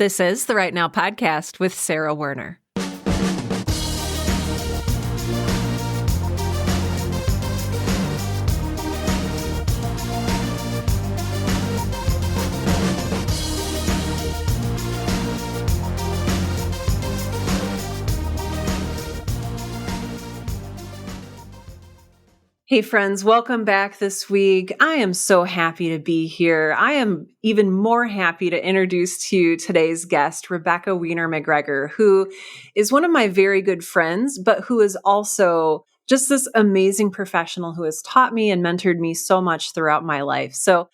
This is the Right Now podcast with Sarah Werner. Hey friends, welcome back this week. I am so happy to be here. I am even more happy to introduce to you today's guest, Rebecca Wiener McGregor, who is one of my very good friends, but who is also just this amazing professional who has taught me and mentored me so much throughout my life. So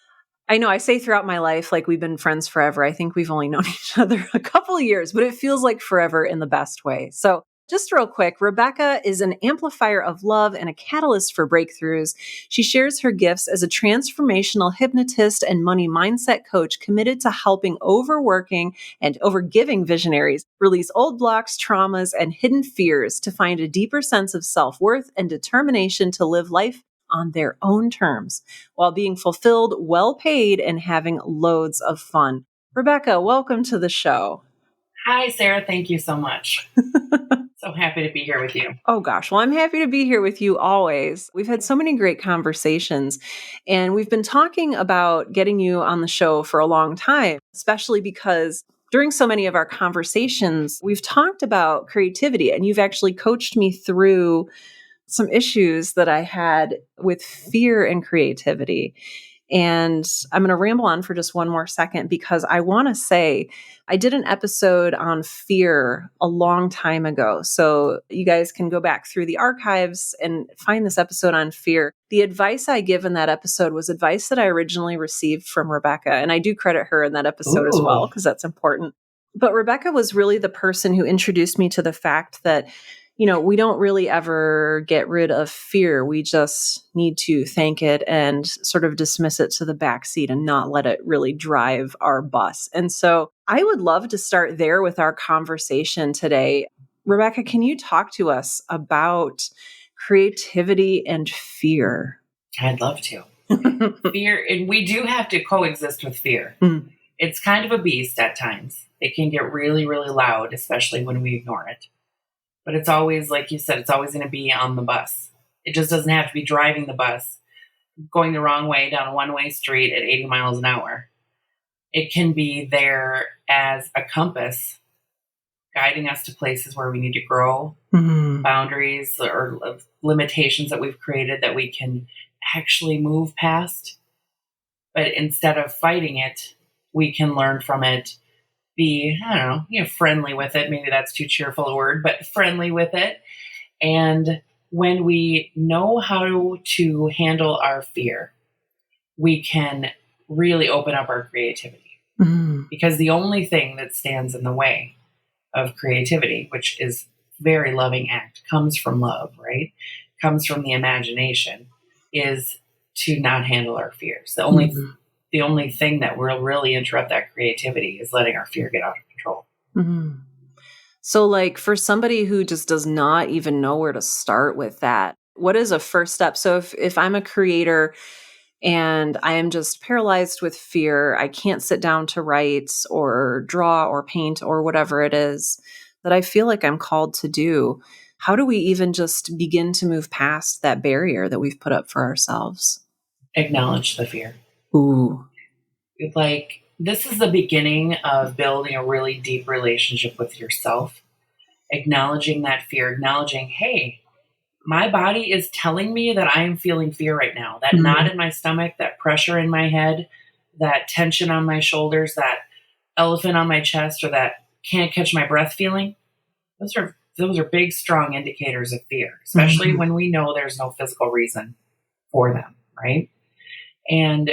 I know I say throughout my life, like we've been friends forever. I think we've only known each other a couple of years, but it feels like forever in the best way. So just real quick, Rebecca is an amplifier of love and a catalyst for breakthroughs. She shares her gifts as a transformational hypnotist and money mindset coach committed to helping overworking and overgiving visionaries release old blocks, traumas, and hidden fears to find a deeper sense of self-worth and determination to live life on their own terms while being fulfilled, well paid, and having loads of fun. Rebecca, welcome to the show. Hi, Sarah. Thank you so much. So happy to be here with you. Oh gosh, well, I'm happy to be here with you always. We've had so many great conversations, and we've been talking about getting you on the show for a long time, especially because during so many of our conversations, we've talked about creativity, and you've actually coached me through some issues that I had with fear and creativity. And I'm going to ramble on for just one more second because I want to say I did an episode on fear a long time ago. So you guys can go back through the archives and find this episode on fear. The advice I give in that episode was advice that I originally received from Rebecca. And I do credit her in that episode as well, because that's important. But Rebecca was really the person who introduced me to the fact that we don't really ever get rid of fear. We just need to thank it and sort of dismiss it to the backseat and not let it really drive our bus. And so I would love to start there with our conversation today. Rebecca, can you talk to us about creativity and fear? I'd love to. Fear, and we do have to coexist with fear. Mm. It's kind of a beast at times. It can get really, really loud, especially when we ignore it. But it's always, like you said, it's always going to be on the bus. It just doesn't have to be driving the bus, going the wrong way down a one-way street at 80 miles an hour. It can be there as a compass, guiding us to places where we need to grow, boundaries or limitations that we've created that we can actually move past. But instead of fighting it, we can learn from it. Be, friendly with it. Maybe that's too cheerful a word, but friendly with it. And when we know how to handle our fear, we can really open up our creativity. Because the only thing that stands in the way of creativity, which is very loving act, comes from love, right? Comes from the imagination, is to not handle our fears. The only thing that will really interrupt that creativity is letting our fear get out of control. Mm-hmm. So like for somebody who just does not even know where to start with that, what is a first step? So if I'm a creator and I am just paralyzed with fear, I can't sit down to write or draw or paint or whatever it is that I feel like I'm called to do, how do we even just begin to move past that barrier that we've put up for ourselves? Acknowledge the fear. Ooh. Like, this is the beginning of building a really deep relationship with yourself. Acknowledging that fear, acknowledging, hey, my body is telling me that I am feeling fear right now. That knot in my stomach, that pressure in my head, that tension on my shoulders, that elephant on my chest, or that can't catch my breath feeling. Those are big, strong indicators of fear, especially when we know there's no physical reason for them, right? And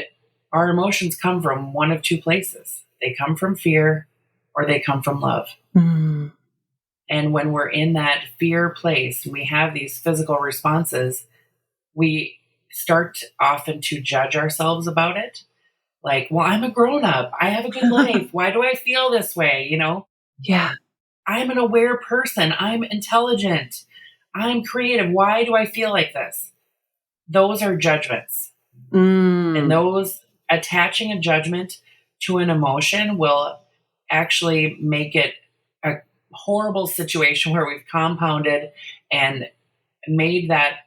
our emotions come from one of two places. They come from fear or they come from love. And when we're in that fear place, we have these physical responses, we start often to judge ourselves about it. Like, well, I'm a grown-up. I have a good life. Why do I feel this way? Yeah. I'm an aware person. I'm intelligent. I'm creative. Why do I feel like this? Those are judgments. And those attaching a judgment to an emotion will actually make it a horrible situation where we've compounded and made that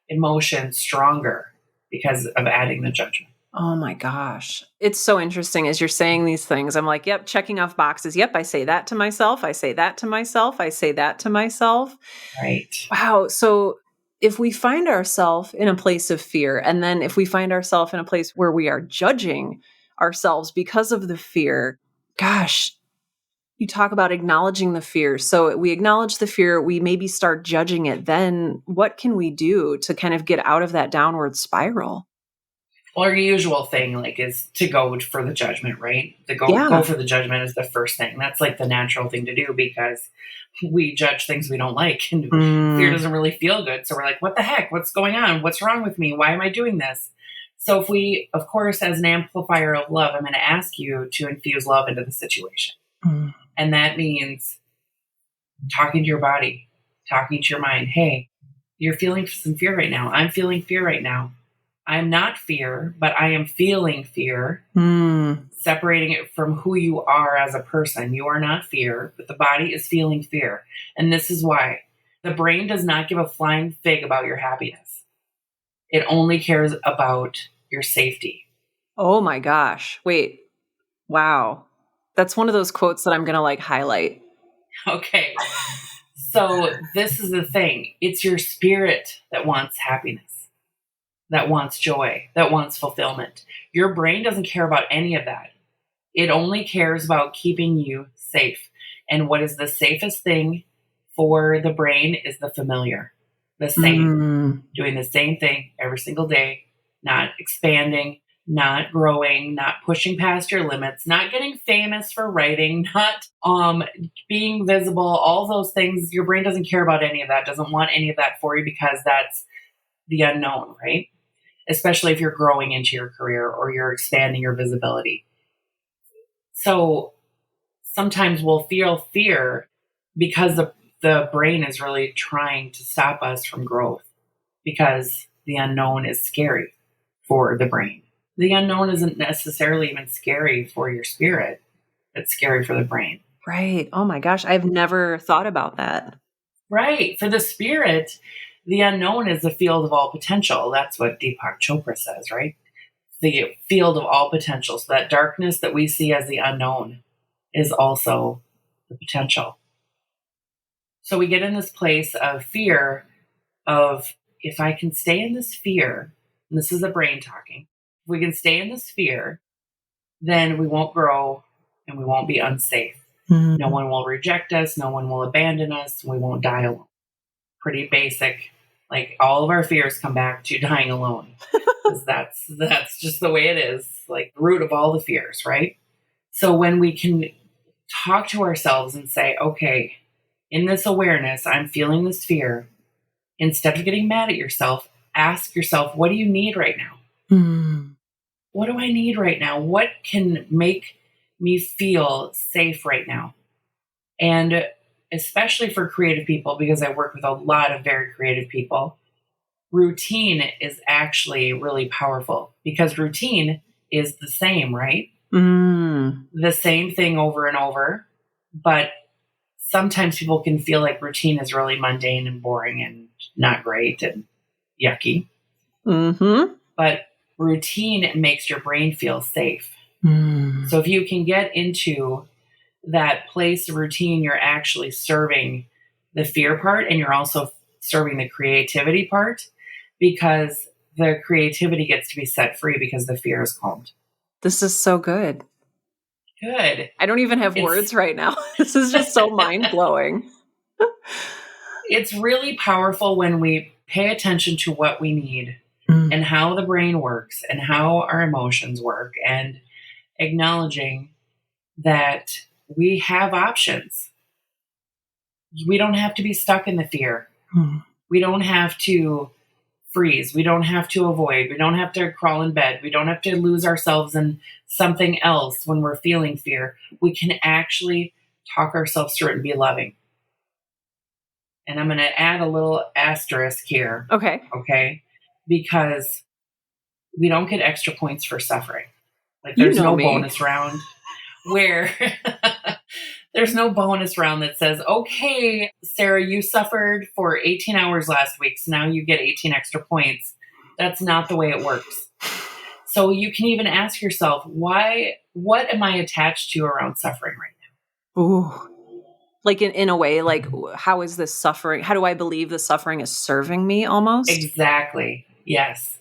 emotion stronger because of adding the judgment. Oh my gosh. It's so interesting as you're saying these things. I'm like, yep, checking off boxes. Yep, I say that to myself. I say that to myself. I say that to myself. Right. Wow. So if we find ourselves in a place of fear, and then if we find ourselves in a place where we are judging ourselves because of the fear, gosh, you talk about acknowledging the fear. So we acknowledge the fear, we maybe start judging it. Then what can we do to kind of get out of that downward spiral? Well, our usual thing like is to go for the judgment, right? To go Yeah. for the judgment is the first thing. That's like the natural thing to do because we judge things we don't like and fear doesn't really feel good. So we're like, what the heck? What's going on? What's wrong with me? Why am I doing this? So if we, of course, as an amplifier of love, I'm going to ask you to infuse love into the situation. And that means talking to your body, talking to your mind. Hey, you're feeling some fear right now. I'm feeling fear right now. I'm not fear, but I am feeling fear. Separating it from who you are as a person. You are not fear, but the body is feeling fear. And this is why. The brain does not give a flying fig about your happiness. It only cares about your safety. Oh my gosh. Wait. Wow. That's one of those quotes that I'm going to like highlight. Okay. So this is the thing. It's your spirit that wants happiness, that wants joy, that wants fulfillment. Your brain doesn't care about any of that. It only cares about keeping you safe. And what is the safest thing for the brain is the familiar, the same, doing the same thing every single day, not expanding, not growing, not pushing past your limits, not getting famous for writing, not being visible, all those things. Your brain doesn't care about any of that, doesn't want any of that for you because that's the unknown, right? Especially if you're growing into your career or you're expanding your visibility. So sometimes we'll feel fear because the brain is really trying to stop us from growth because the unknown is scary for the brain. The unknown isn't necessarily even scary for your spirit. It's scary for the brain. Right. Oh my gosh. I've never thought about that. Right. For the spirit, the unknown is the field of all potential. That's what Deepak Chopra says, right? The field of all potential. So that darkness that we see as the unknown is also the potential. So we get in this place of fear of if I can stay in this fear, and this is the brain talking, if we can stay in this fear, then we won't grow and we won't be unsafe. No one will reject us. No one will abandon us. We won't die alone. Pretty basic. Like all of our fears come back to dying alone. Because that's just the way it is. Like the root of all the fears, right? So when we can talk to ourselves and say, okay, in this awareness, I'm feeling this fear. Instead of getting mad at yourself, ask yourself, what do you need right now? What do I need right now? What can make me feel safe right now? And especially for creative people, because I work with a lot of very creative people, routine is actually really powerful because routine is the same, right? The same thing over and over. But sometimes people can feel like routine is really mundane and boring and not great and yucky. But routine makes your brain feel safe. So if you can get into that place of routine, you're actually serving the fear part and you're also serving the creativity part because the creativity gets to be set free because the fear is calmed. This is so good. Good. I don't even have words right now. This is just so mind-blowing. It's really powerful when we pay attention to what we need and how the brain works and how our emotions work and acknowledging that we have options. We don't have to be stuck in the fear. We don't have to freeze. We don't have to avoid. We don't have to crawl in bed. We don't have to lose ourselves in something else when we're feeling fear. We can actually talk ourselves through it and be loving. And I'm going to add a little asterisk here. Okay. Because we don't get extra points for suffering. Like there's no bonus round. where there's no bonus round that says, okay, Sarah, you suffered for 18 hours last week, so now you get 18 extra points. That's not the way it works. So you can even ask yourself, what am I attached to around suffering right now? Ooh. Like in a way, like how is this suffering? How do I believe the suffering is serving me almost? Exactly. Yes.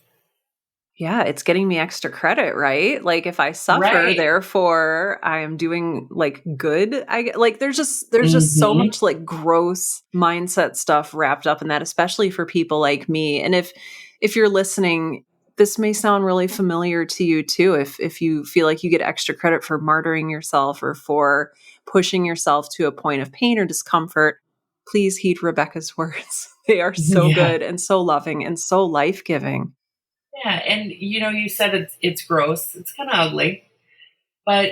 Yeah, it's getting me extra credit, right? Like if I suffer, Right. therefore I am doing like good. Like there's just so Mm-hmm. much like gross mindset stuff wrapped up in that, especially for people like me. And if you're listening, this may sound really familiar to you too. If you feel like you get extra credit for martyring yourself or for pushing yourself to a point of pain or discomfort, please heed Rebecca's words. They are so Yeah. good and so loving and so life-giving. Yeah. And you said it's gross. It's kind of ugly, but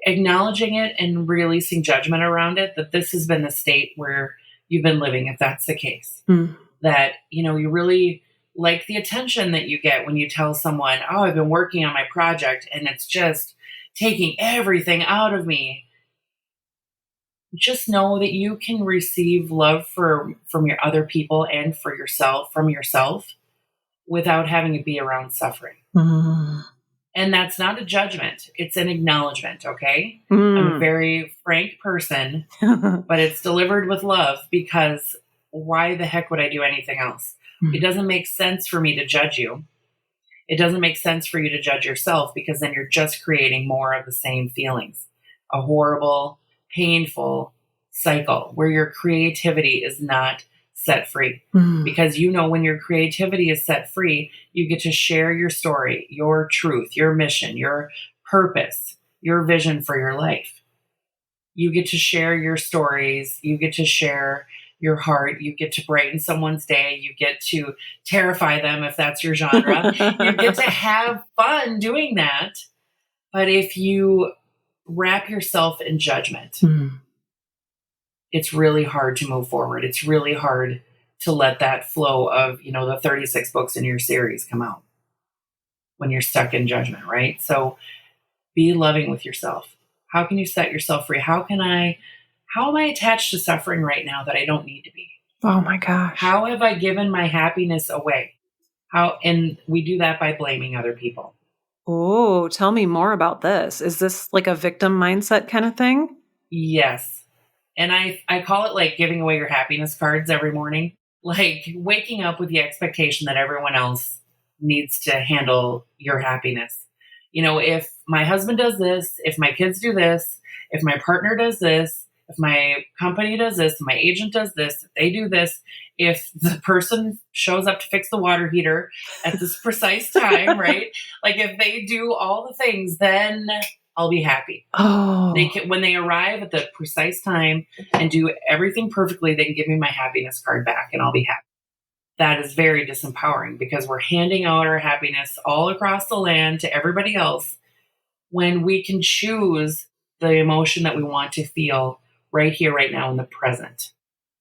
acknowledging it and releasing judgment around it, that this has been the state where you've been living, if that's the case, Mm. that, you really like the attention that you get when you tell someone, oh, I've been working on my project and it's just taking everything out of me. Just know that you can receive love from your other people and from yourself without having to be around suffering. Mm. And that's not a judgment. It's an acknowledgement. Okay. I'm a Mm. very frank person, but it's delivered with love, because why the heck would I do anything else? It doesn't make sense for me to judge you. It doesn't make sense for you to judge yourself, because then you're just creating more of the same feelings. A horrible, painful cycle where your creativity is not set free. Mm. Because when your creativity is set free, you get to share your story, your truth, your mission, your purpose, your vision for your life. You get to share your stories. You get to share your heart. You get to brighten someone's day. You get to terrify them if that's your genre. You get to have fun doing that. But if you wrap yourself in judgment, Mm. it's really hard to move forward. It's really hard to let that flow of, the 36 books in your series come out when you're stuck in judgment, right? So be loving with yourself. How can you set yourself free? How am I attached to suffering right now that I don't need to be? Oh my gosh. How have I given my happiness away? And we do that by blaming other people. Oh, tell me more about this. Is this like a victim mindset kind of thing? Yes. And I call it like giving away your happiness cards every morning. Like waking up with the expectation that everyone else needs to handle your happiness. If my husband does this, if my kids do this, if my partner does this, if my company does this, if my agent does this, if they do this, if the person shows up to fix the water heater at this precise time, right? Like if they do all the things, then I'll be happy. Oh. When they arrive at the precise time and do everything perfectly, they can give me my happiness card back and I'll be happy. That is very disempowering, because we're handing out our happiness all across the land to everybody else, when we can choose the emotion that we want to feel right here, right now in the present.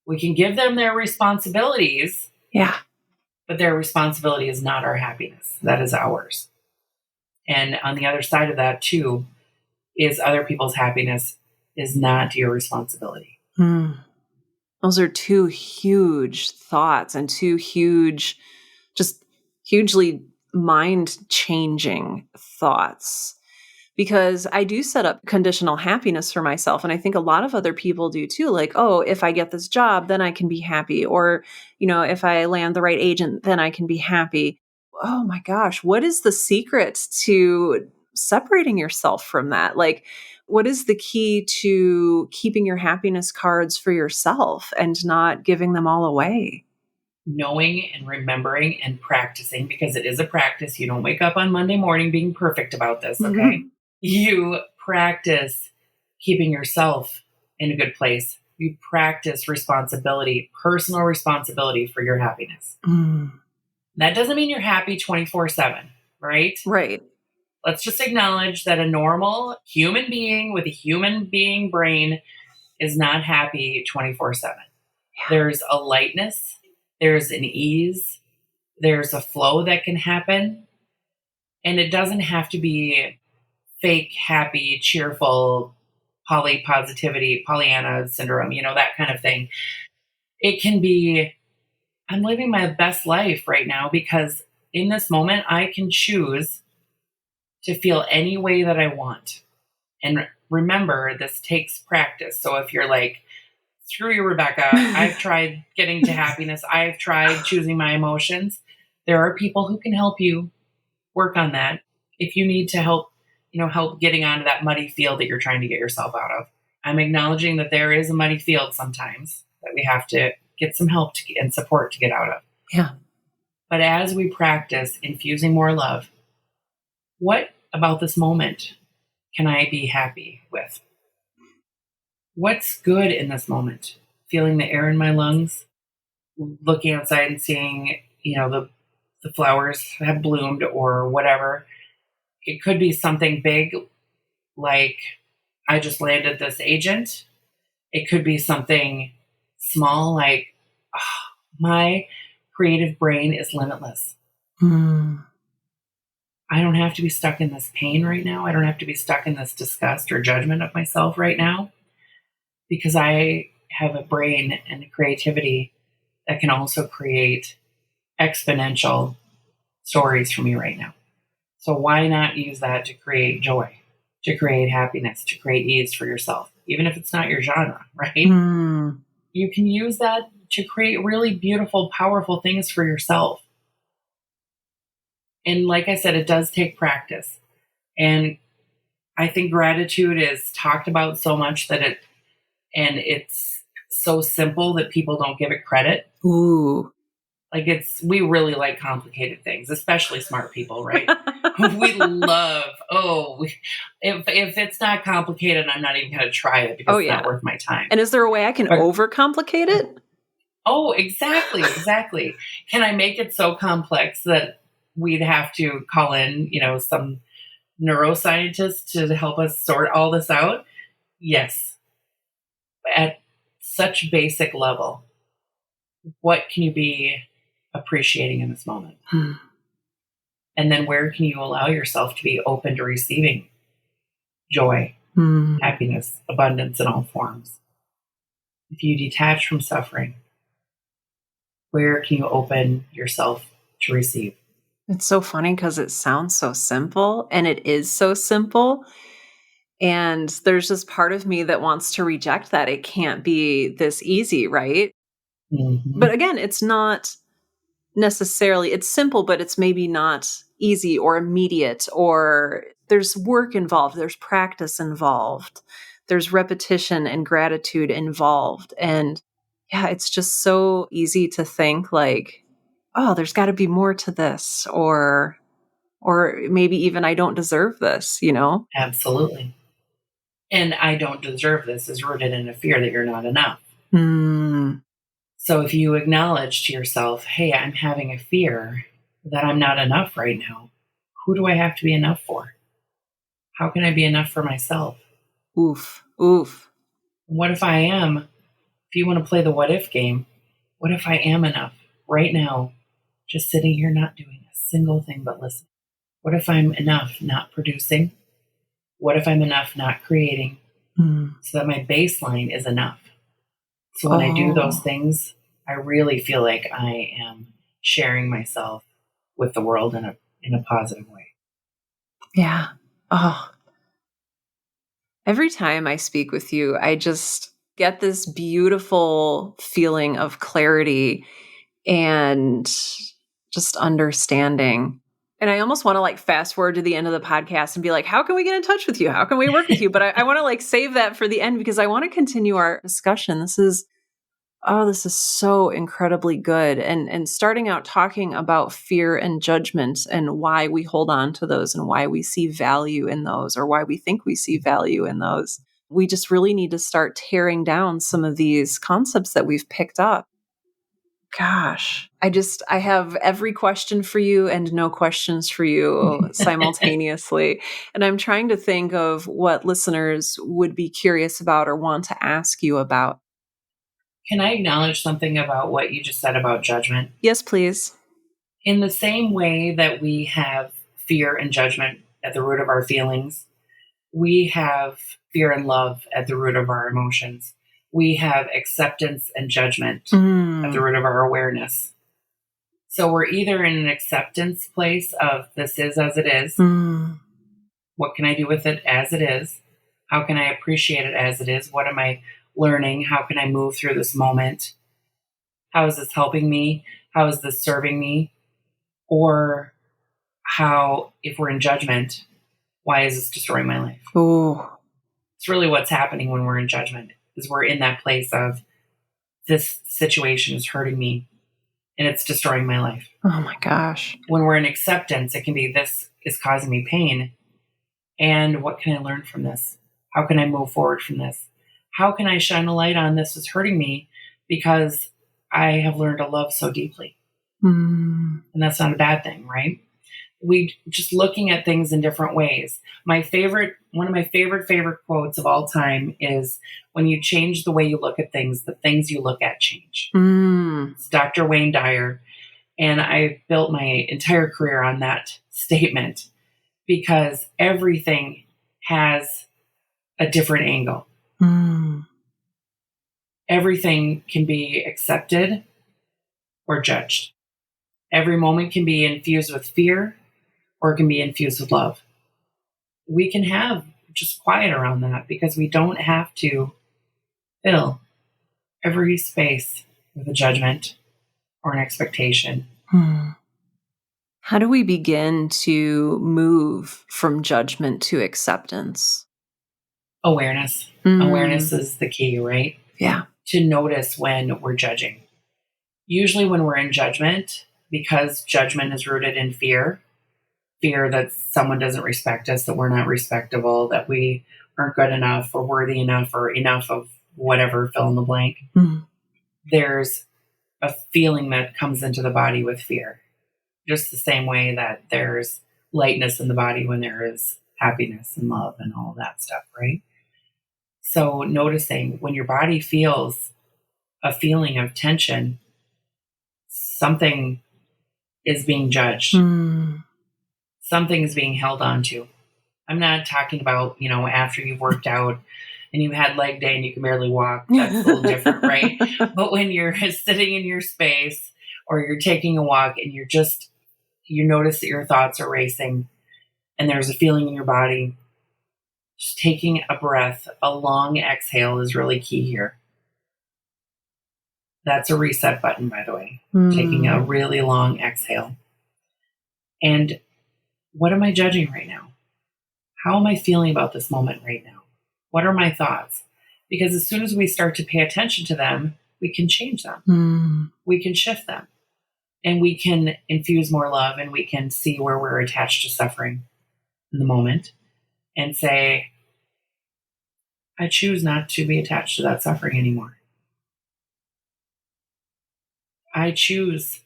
We can give them their responsibilities. Yeah. But their responsibility is not our happiness. That is ours. And on the other side of that too, is other people's happiness is not your responsibility. Mm. Those are two huge thoughts and two just hugely mind-changing thoughts. Because I do set up conditional happiness for myself. And I think a lot of other people do too. Like, oh, if I get this job, then I can be happy. Or, if I land the right agent, then I can be happy. Oh my gosh, what is the secret to separating yourself from that? Like, what is the key to keeping your happiness cards for yourself and not giving them all away? Knowing and remembering and practicing, because it is a practice. You don't wake up on Monday morning being perfect about this, okay? You practice keeping yourself in a good place. You practice responsibility, personal responsibility for your happiness. Mm. That doesn't mean you're happy 24/7, right? Right. Let's just acknowledge that a normal human being with a human being brain is not happy 24/7. Yeah. There's a lightness, there's an ease, there's a flow that can happen. And it doesn't have to be fake, happy, cheerful, positivity, Pollyanna syndrome, that kind of thing. It can be, I'm living my best life right now because in this moment, I can choose to feel any way that I want. And remember, this takes practice. So if you're like, screw you, Rebecca, I've tried getting to happiness, I've tried choosing my emotions, there are people who can help you work on that. If you need to help, help getting onto that muddy field that you're trying to get yourself out of. I'm acknowledging that there is a muddy field sometimes that we have to get some help and support to get out of. Yeah. But as we practice infusing more love, what about this moment can I be happy with? What's good in this moment? Feeling the air in my lungs, looking outside and seeing, the flowers have bloomed or whatever. It could be something big, like I just landed this agent. It could be something small, like my creative brain is limitless. I don't have to be stuck in this pain right now. I don't have to be stuck in this disgust or judgment of myself right now, because I have a brain and a creativity that can also create exponential stories for me right now. So why not use that to create joy, to create happiness, to create ease for yourself, even if it's not your genre, right? You can use that to create really beautiful, powerful things for yourself. And like I said, it does take practice. And I think gratitude is talked about so much that it's so simple that people don't give it credit. Ooh. Like we really like complicated things, especially smart people, right? We love, if it's not complicated, I'm not even going to try it because it's not worth my time. And is there a way I can overcomplicate it? Oh, exactly. Can I make it so complex that we'd have to call in, some neuroscientist to help us sort all this out? Yes. At such basic level, what can you be appreciating in this moment? And then where can you allow yourself to be open to receiving joy, happiness, abundance in all forms? If you detach from suffering, where can you open yourself to receive? It's so funny because it sounds so simple, and it is so simple. And there's this part of me that wants to reject that. It can't be this easy, right? But again, it's not necessarily, it's simple, but it's maybe not easy or immediate, or there's work involved, there's practice involved, there's repetition and gratitude involved. And yeah, it's just so easy to think like, oh, there's got to be more to this, or maybe even I don't deserve this, Absolutely. And I don't deserve this is rooted in a fear that you're not enough. So if you acknowledge to yourself, hey, I'm having a fear that I'm not enough right now, who do I have to be enough for? How can I be enough for myself? Oof. What if I am? If you want to play the what if game, what if I am enough right now, just sitting here not doing a single thing but listening? What if I'm enough not producing? What if I'm enough not creating? So that my baseline is enough. So when I do those things, I really feel like I am sharing myself with the world in a positive way. Yeah. Oh. Every time I speak with you, I just get this beautiful feeling of clarity and just understanding. And I almost want to fast forward to the end of the podcast and be like, how can we get in touch with you? How can we work with you? But I want to save that for the end because I want to continue our discussion. This is so incredibly good. And starting out talking about fear and judgment and why we hold on to those and why we see value in those, or why we think we see value in those. We just really need to start tearing down some of these concepts that we've picked up. Gosh, I have every question for you and no questions for you simultaneously. And I'm trying to think of what listeners would be curious about or want to ask you about. Can I acknowledge something about what you just said about judgment? Yes, please. In the same way that we have fear and judgment at the root of our feelings, We have fear and love at the root of our emotions. We have acceptance and judgment at the root of our awareness. So we're either in an acceptance place of this is as it is. What can I do with it as it is? How can I appreciate it as it is? What am I learning? How can I move through this moment? How is this helping me? How is this serving me? Or how, if we're in judgment, why is this destroying my life? Oh, It's really what's happening when we're in judgment, is we're in that place of this situation is hurting me and it's destroying my life. oh my gosh. When we're in acceptance, it can be this is causing me pain. And what can I learn from this? How can I move forward from this? How can I shine a light on this is hurting me because I have learned to love so deeply? And that's not a bad thing, right? We just looking at things in different ways. One of my favorite quotes of all time is, when you change the way you look at things, the things you look at change. It's Dr. Wayne Dyer. And I built my entire career on that statement because everything has a different angle. Everything can be accepted or judged. Every moment can be infused with fear or it can be infused with love. We can have just quiet around that because we don't have to fill every space with a judgment or an expectation. How do we begin to move from judgment to acceptance? Awareness. Awareness is the key, right? Yeah. To notice when we're judging. Usually when we're in judgment, because judgment is rooted in fear that someone doesn't respect us, that we're not respectable, that we aren't good enough or worthy enough or enough of whatever, fill in the blank. There's a feeling that comes into the body with fear. Just the same way that there's lightness in the body when there is happiness and love and all that stuff, right? So noticing when your body feels a feeling of tension, something is being judged. Something is being held on to. I'm not talking about, after you've worked out and you had leg day and you can barely walk. That's a little different, right? But when you're sitting in your space or you're taking a walk and you notice that your thoughts are racing and there's a feeling in your body, just taking a breath, a long exhale is really key here. That's a reset button, by the way. Taking a really long exhale. And what am I judging right now? How am I feeling about this moment right now? What are my thoughts? Because as soon as we start to pay attention to them, we can change them. We can shift them. And we can infuse more love, and we can see where we're attached to suffering in the moment and say, I choose not to be attached to that suffering anymore. I choose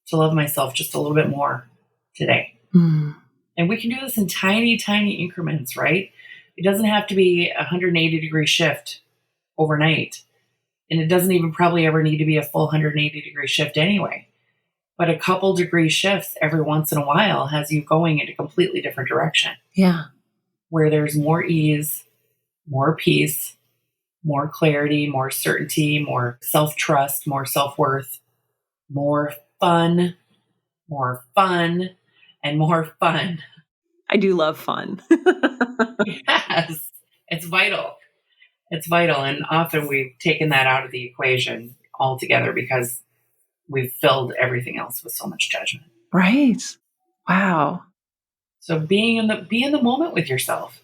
to love myself just a little bit more today. And we can do this in tiny, tiny increments, right? It doesn't have to be a 180-degree shift overnight. And it doesn't even probably ever need to be a full 180-degree shift anyway. But a couple degree shifts every once in a while has you going in a completely different direction. Yeah. Where there's more ease, more peace, more clarity, more certainty, more self-trust, more self-worth, more fun, and more fun. I do love fun. Yes, it's vital. It's vital. And often we've taken that out of the equation altogether because we've filled everything else with so much judgment. Right. Wow. So be in the moment with yourself.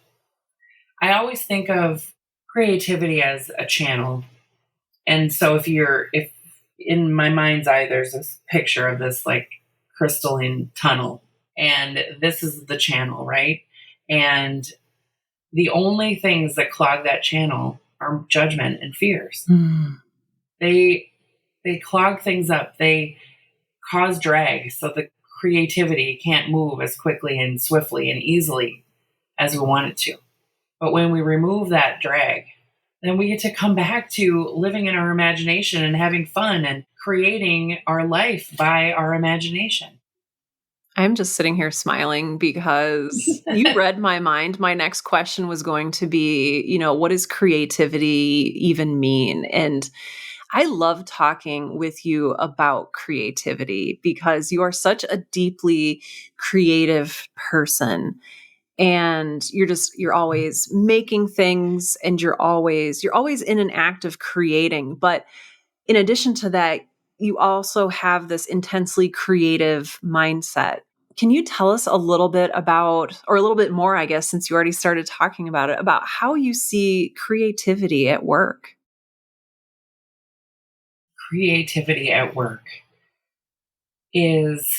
I always think of creativity as a channel. And so if in my mind's eye, there's this picture of this like crystalline tunnel, and this is the channel, right? And the only things that clog that channel are judgment and fears. They clog things up. They cause drag, so the creativity can't move as quickly and swiftly and easily as we want it to. But when we remove that drag, then we get to come back to living in our imagination and having fun and creating our life by our imagination. I'm just sitting here smiling because you read my mind. My next question was going to be, what does creativity even mean? And I love talking with you about creativity because you are such a deeply creative person. And you're always making things, and you're always in an act of creating. But in addition to that, you also have this intensely creative mindset. Can you tell us a little bit about, or a little bit more, I guess, since you already started talking about it, about how you see creativity at work? Creativity at work is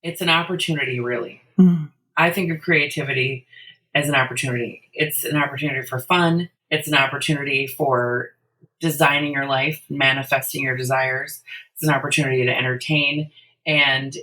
it's an opportunity, really. Mm. I think of creativity as an opportunity. It's an opportunity for fun. It's an opportunity for designing your life, manifesting your desires. It's an opportunity to entertain. And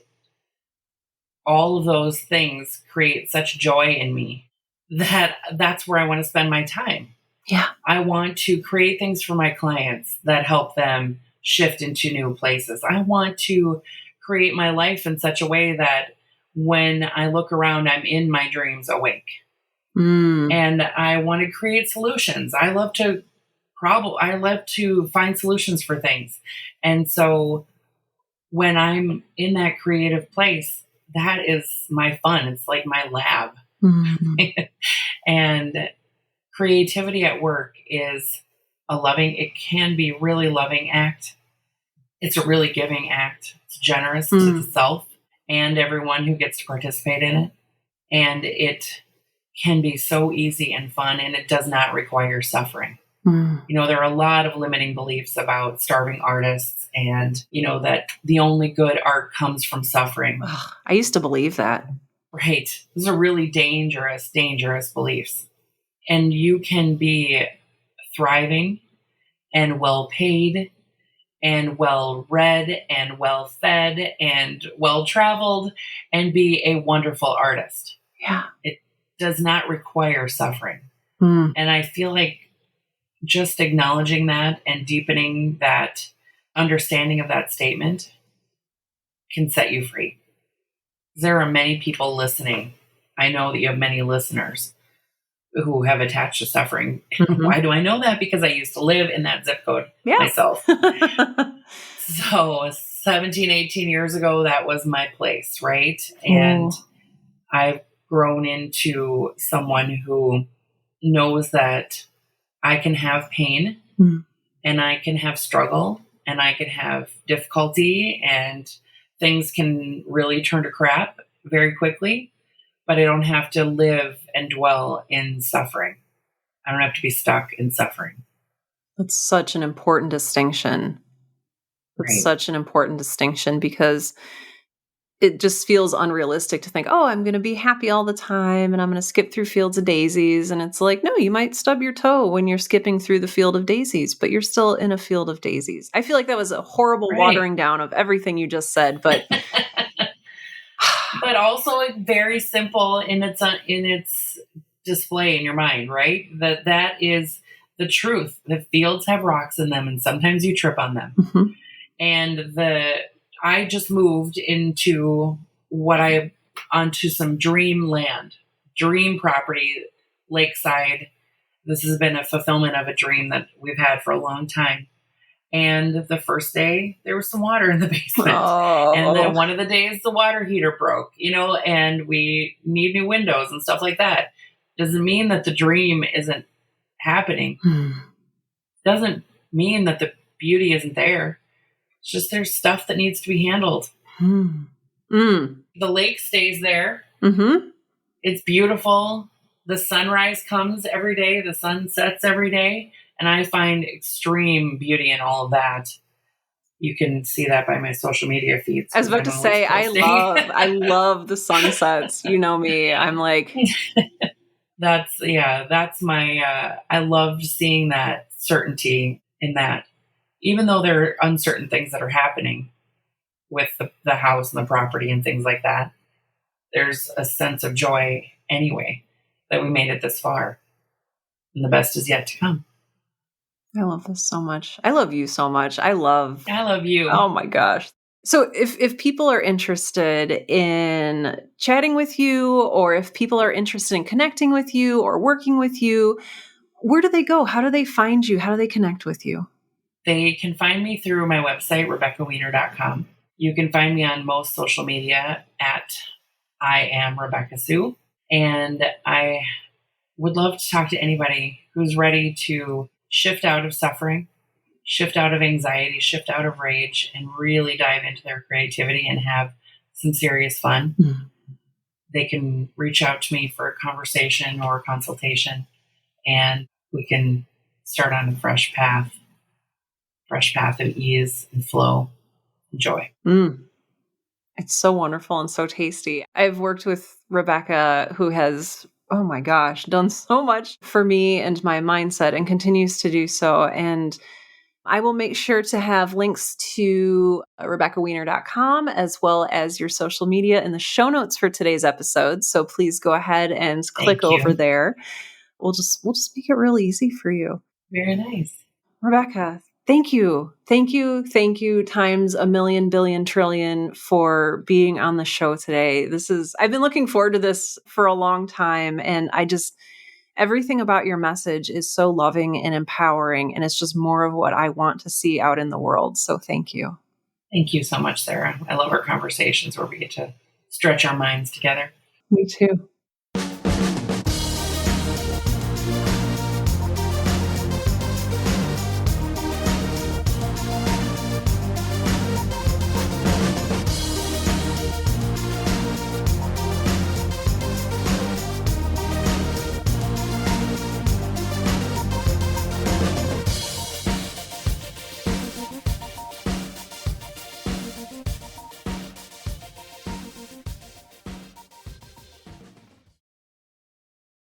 all of those things create such joy in me that that's where I want to spend my time. Yeah. I want to create things for my clients that help them shift into new places. I want to create my life in such a way that when I look around, I'm in my dreams awake. Mm. And I want to create solutions. I love to find solutions for things. And so when I'm in that creative place, that is my fun. It's like my lab. Mm. And creativity at work is it can be really loving act. It's a really giving act. It's generous to the self and everyone who gets to participate in it. And it can be so easy and fun, and it does not require suffering. There are a lot of limiting beliefs about starving artists and, that the only good art comes from suffering. Ugh, I used to believe that. Right. Those are really dangerous, dangerous beliefs. And you can be thriving and well paid and well read and well fed and well traveled and be a wonderful artist. Yeah. It does not require suffering. Mm. And I feel like just acknowledging that and deepening that understanding of that statement can set you free. There are many people listening. I know that you have many listeners who have attached to suffering. Mm-hmm. Why do I know that? Because I used to live in that zip code myself. So 17, 18 years ago, that was my place, right? And I've grown into someone who knows that I can have pain and I can have struggle and I can have difficulty and things can really turn to crap very quickly, but I don't have to live and dwell in suffering. I don't have to be stuck in suffering. That's such an important distinction. It's Right. such an important distinction because it just feels unrealistic to think, oh, I'm going to be happy all the time and I'm going to skip through fields of daisies. And it's like, no, you might stub your toe when you're skipping through the field of daisies, but you're still in a field of daisies. I feel like that was a horrible watering down of everything you just said, but but also very simple in its display in your mind, right? That is the truth. The fields have rocks in them and sometimes you trip on them. Mm-hmm. And I just moved onto some dream land, dream property, lakeside. This has been a fulfillment of a dream that we've had for a long time. And the first day there was some water in the basement. Oh. And then one of the days the water heater broke, and we need new windows and stuff like that. Doesn't mean that the dream isn't happening. Doesn't mean that the beauty isn't there. It's just there's stuff that needs to be handled. The lake stays there. Mm-hmm. It's beautiful. The sunrise comes every day. The sun sets every day. And I find extreme beauty in all of that. You can see that by my social media feeds. I was about to say, I love the sunsets. You know me. I'm like, that's my, I love seeing that certainty in that. Even though there are uncertain things that are happening with the house and the property and things like that, there's a sense of joy anyway that we made it this far. And the best is yet to come. I love this so much. I love you so much. I love you. Oh my gosh. So if people are interested in chatting with you, or if people are interested in connecting with you or working with you, where do they go? How do they find you? How do they connect with you? They can find me through my website, RebeccaWiener.com. You can find me on most social media at I am Rebecca Sue. And I would love to talk to anybody who's ready to shift out of suffering, shift out of anxiety, shift out of rage, and really dive into their creativity and have some serious fun. Mm. They can reach out to me for a conversation or a consultation, and we can start on a fresh path of ease and flow and joy. Mm. It's so wonderful and so tasty. I've worked with Rebecca, who has, oh my gosh, done so much for me and my mindset and continues to do so. And I will make sure to have links to RebeccaWiener.com as well as your social media in the show notes for today's episode. So please go ahead and click Thank over you. there. We'll just make it real easy for you. Very nice. Rebecca, thank you. Thank you. Thank you times a million, billion, trillion for being on the show today. I've been looking forward to this for a long time. And everything about your message is so loving and empowering. And it's just more of what I want to see out in the world. So thank you. Thank you so much, Sarah. I love our conversations where we get to stretch our minds together. Me too.